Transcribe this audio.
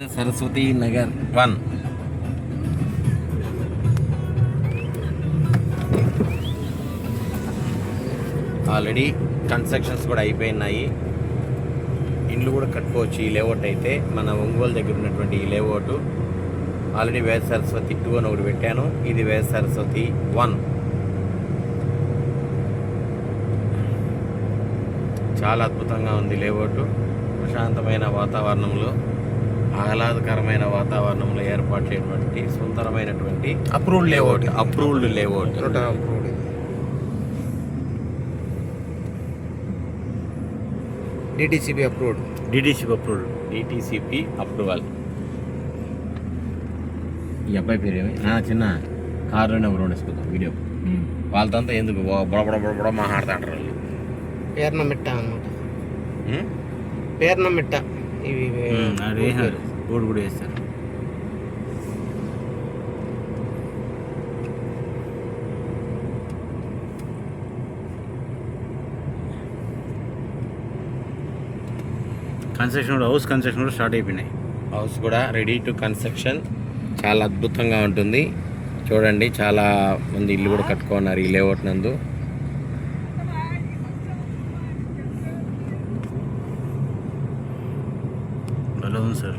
Saraswati Nagar 1. Already constructions కూడా అయిపోయినాయి. ఇండ్లు కూడా కట్టుకోవచ్చు ఈ లేఅవుట్ అయితే. మన ఒంగోలు దగ్గర ఉన్నటువంటి ఈ లేఅవుట్ ఆల్రెడీ వేద సరస్వతి 2 అని ఒకటి పెట్టాను. ఇది వేద సరస్వతి 1. చాలా అద్భుతంగా ఉంది లేఅవుట్. ప్రశాంతమైన వాతావరణంలో, ఆహ్లాదకరమైన వాతావరణంలో ఏర్పాటు చేయటువంటి సుందరమైనటువంటి అప్రూవ్డ్ లేఅవుట్. DTCP approval. ఈ అబ్బాయి పేరు ఏమి? చిన్న కారులోనే ఒక రోడ్ వేసుకుందాం వీడియో. వాళ్ళతో ఎందుకు బొడబొడ మాట్లాడుతుంటారు వాళ్ళు. పేర్నమిట్ట అనమాట. పేర్నమిట్ట ఇవి బోర్డు కూడా వేస్తారు. హౌస్ కన్స్ట్రక్షన్ కూడా స్టార్ట్ అయిపోయినాయి. హౌస్ కూడా రెడీ టు కన్స్ట్రక్షన్. చాలా అద్భుతంగా ఉంటుంది. చూడండి, చాలా మంది ఇల్లు కూడా కట్టుకున్నారు ఈ లేఅవుట్ నందు. భలే ఉంది సార్.